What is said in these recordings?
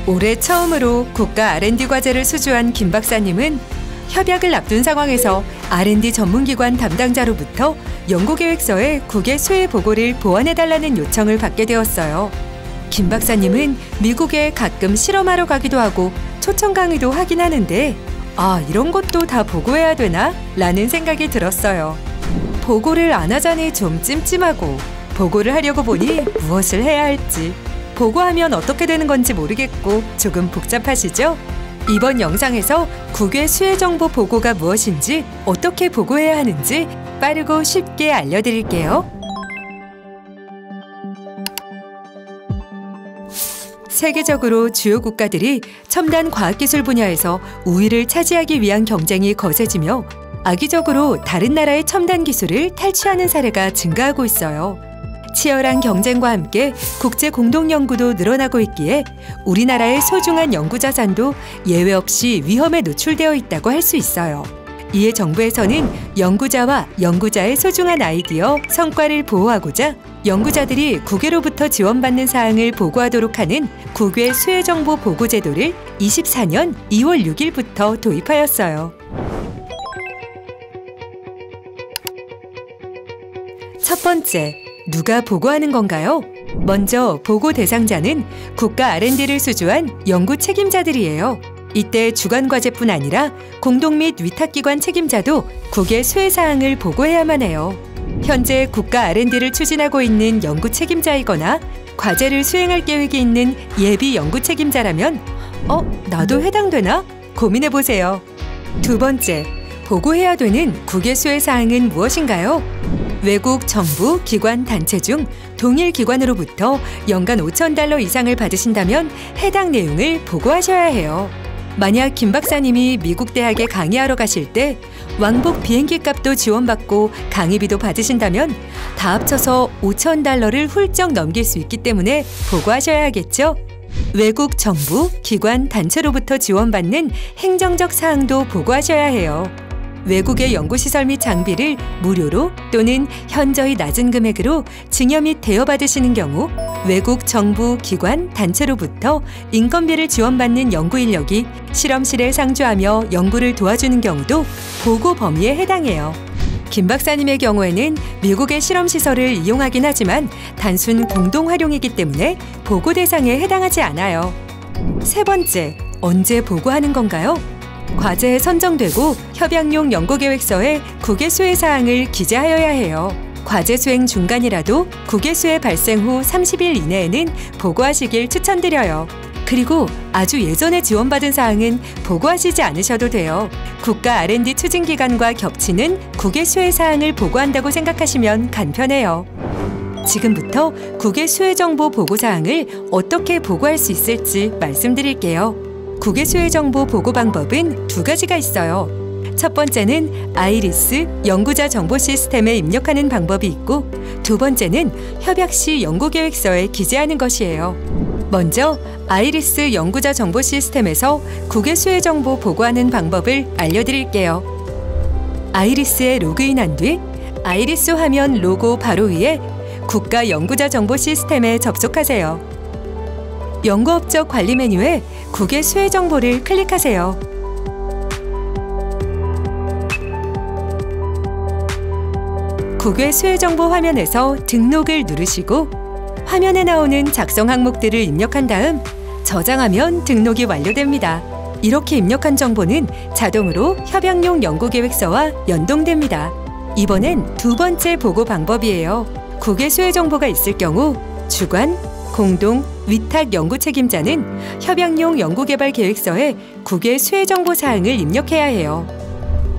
올해 처음으로 국가 R&D 과제를 수주한 김 박사님은 협약을 앞둔 상황에서 R&D 전문기관 담당자로부터 연구계획서에 국외 수혜 보고를 보완해달라는 요청을 받게 되었어요. 김 박사님은 미국에 가끔 실험하러 가기도 하고 초청 강의도 하긴 하는데 이런 것도 다 보고해야 되나? 라는 생각이 들었어요. 보고를 안 하자니 좀 찜찜하고 보고를 하려고 보니 무엇을 해야 할지 보고하면 어떻게 되는 건지 모르겠고 조금 복잡하시죠? 이번 영상에서 국외 수혜 정보 보고가 무엇인지 어떻게 보고해야 하는지 빠르고 쉽게 알려드릴게요. 세계적으로 주요 국가들이 첨단 과학기술 분야에서 우위를 차지하기 위한 경쟁이 거세지며 악의적으로 다른 나라의 첨단 기술을 탈취하는 사례가 증가하고 있어요. 치열한 경쟁과 함께 국제 공동 연구도 늘어나고 있기에 우리나라의 소중한 연구 자산도 예외 없이 위험에 노출되어 있다고 할 수 있어요. 이에 정부에서는 연구자와 연구자의 소중한 아이디어, 성과를 보호하고자 연구자들이 국외로부터 지원받는 사항을 보고하도록 하는 국외 수혜 정보 보고 제도를 24년 2월 6일부터 도입하였어요. 첫 번째, 누가 보고하는 건가요? 먼저 보고 대상자는 국가 R&D를 수주한 연구 책임자들이에요. 이때 주관 과제뿐 아니라 공동 및 위탁기관 책임자도 국외 수혜 사항을 보고해야만 해요. 현재 국가 R&D를 추진하고 있는 연구 책임자이거나 과제를 수행할 계획이 있는 예비 연구 책임자라면 나도 해당되나? 고민해보세요. 두 번째, 보고해야 되는 국외 수혜 사항은 무엇인가요? 외국 정부, 기관, 단체 중 동일 기관으로부터 연간 $5,000 이상을 받으신다면 해당 내용을 보고하셔야 해요. 만약 김 박사님이 미국 대학에 강의하러 가실 때 왕복 비행기 값도 지원받고 강의비도 받으신다면 다 합쳐서 $5,000를 훌쩍 넘길 수 있기 때문에 보고하셔야겠죠? 외국 정부, 기관, 단체로부터 지원받는 행정적 사항도 보고하셔야 해요. 외국의 연구시설 및 장비를 무료로 또는 현저히 낮은 금액으로 증여 및 대여받으시는 경우 외국 정부, 기관, 단체로부터 인건비를 지원받는 연구 인력이 실험실에 상주하며 연구를 도와주는 경우도 보고 범위에 해당해요. 김 박사님의 경우에는 미국의 실험시설을 이용하긴 하지만 단순 공동 활용이기 때문에 보고 대상에 해당하지 않아요. 세 번째, 언제 보고하는 건가요? 과제에 선정되고 협약용 연구계획서에 국외 수혜 사항을 기재하여야 해요. 과제 수행 중간이라도 국외 수혜 발생 후 30일 이내에는 보고하시길 추천드려요. 그리고 아주 예전에 지원받은 사항은 보고하시지 않으셔도 돼요. 국가 R&D 추진기간과 겹치는 국외 수혜 사항을 보고한다고 생각하시면 간편해요. 지금부터 국외 수혜 정보 보고 사항을 어떻게 보고할 수 있을지 말씀드릴게요. 국외 수혜 정보 보고 방법은 두 가지가 있어요. 첫 번째는 아이리스 연구자 정보 시스템에 입력하는 방법이 있고 두 번째는 협약 시 연구계획서에 기재하는 것이에요. 먼저 아이리스 연구자 정보 시스템에서 국외 수혜 정보 보고하는 방법을 알려드릴게요. 아이리스에 로그인한 뒤 아이리스 화면 로고 바로 위에 국가 연구자 정보 시스템에 접속하세요. 연구업적 관리 메뉴에 국외 수혜 정보를 클릭하세요. 국외 수혜 정보 화면에서 등록을 누르시고 화면에 나오는 작성 항목들을 입력한 다음 저장하면 등록이 완료됩니다. 이렇게 입력한 정보는 자동으로 협약용 연구계획서와 연동됩니다. 이번엔 두 번째 보고 방법이에요. 국외 수혜 정보가 있을 경우 주관, 공동, 위탁 연구 책임자는 협약용 연구개발계획서에 국외 수혜 정보 사항을 입력해야 해요.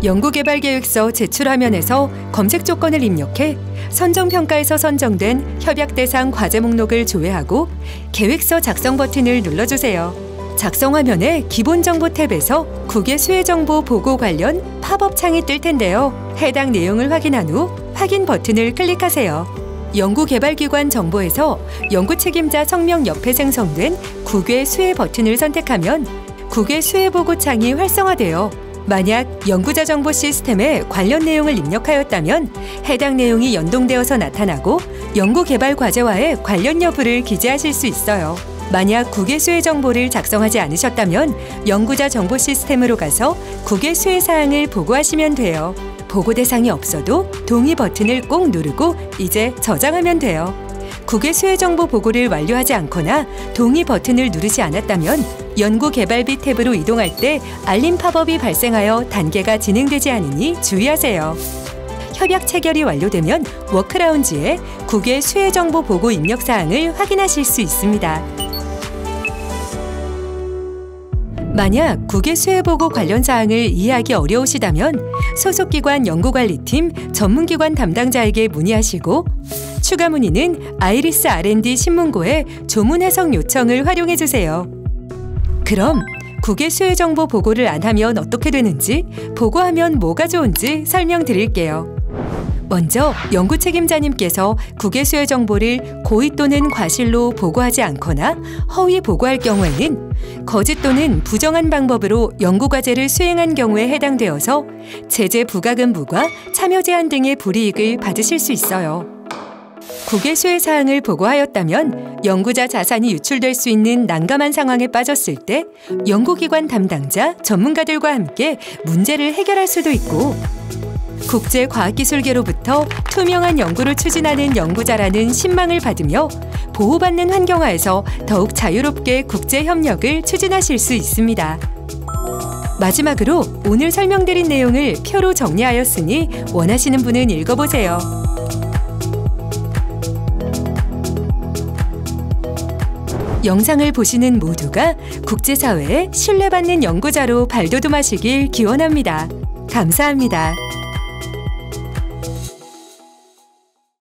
연구개발계획서 제출 화면에서 검색 조건을 입력해 선정평가에서 선정된 협약 대상 과제 목록을 조회하고 계획서 작성 버튼을 눌러주세요. 작성 화면의 기본 정보 탭에서 국외 수혜 정보 보고 관련 팝업 창이 뜰 텐데요. 해당 내용을 확인한 후 확인 버튼을 클릭하세요. 연구개발기관 정보에서 연구 책임자 성명 옆에 생성된 국외 수혜 버튼을 선택하면 국외 수혜 보고 창이 활성화되어 만약 연구자 정보 시스템에 관련 내용을 입력하였다면 해당 내용이 연동되어서 나타나고 연구개발 과제와의 관련 여부를 기재하실 수 있어요. 만약 국외 수혜 정보를 작성하지 않으셨다면 연구자 정보 시스템으로 가서 국외 수혜 사항을 보고하시면 돼요. 보고 대상이 없어도 동의 버튼을 꼭 누르고 이제 저장하면 돼요. 국외 수혜 정보 보고를 완료하지 않거나 동의 버튼을 누르지 않았다면 연구 개발비 탭으로 이동할 때 알림 팝업이 발생하여 단계가 진행되지 않으니 주의하세요. 협약 체결이 완료되면 워크라운지에 국외 수혜 정보 보고 입력 사항을 확인하실 수 있습니다. 만약 국외 수혜 보고 관련 사항을 이해하기 어려우시다면 소속기관 연구관리팀 전문기관 담당자에게 문의하시고 추가 문의는 아이리스 R&D 신문고의 조문 해석 요청을 활용해 주세요. 그럼 국외 수혜 정보 보고를 안 하면 어떻게 되는지, 보고하면 뭐가 좋은지 설명드릴게요. 먼저 연구 책임자님께서 국외 수혜 정보를 고의 또는 과실로 보고하지 않거나 허위 보고할 경우에는 거짓 또는 부정한 방법으로 연구과제를 수행한 경우에 해당되어서 제재 부과금부과 참여 제한 등의 불이익을 받으실 수 있어요. 국외 수혜 사항을 보고하였다면 연구자 자산이 유출될 수 있는 난감한 상황에 빠졌을 때 연구기관 담당자, 전문가들과 함께 문제를 해결할 수도 있고, 국제과학기술계로부터 투명한 연구를 추진하는 연구자라는 신망을 받으며 보호받는 환경하에서 더욱 자유롭게 국제협력을 추진하실 수 있습니다. 마지막으로 오늘 설명드린 내용을 표로 정리하였으니 원하시는 분은 읽어보세요. 영상을 보시는 모두가 국제사회에 신뢰받는 연구자로 발돋움하시길 기원합니다. 감사합니다.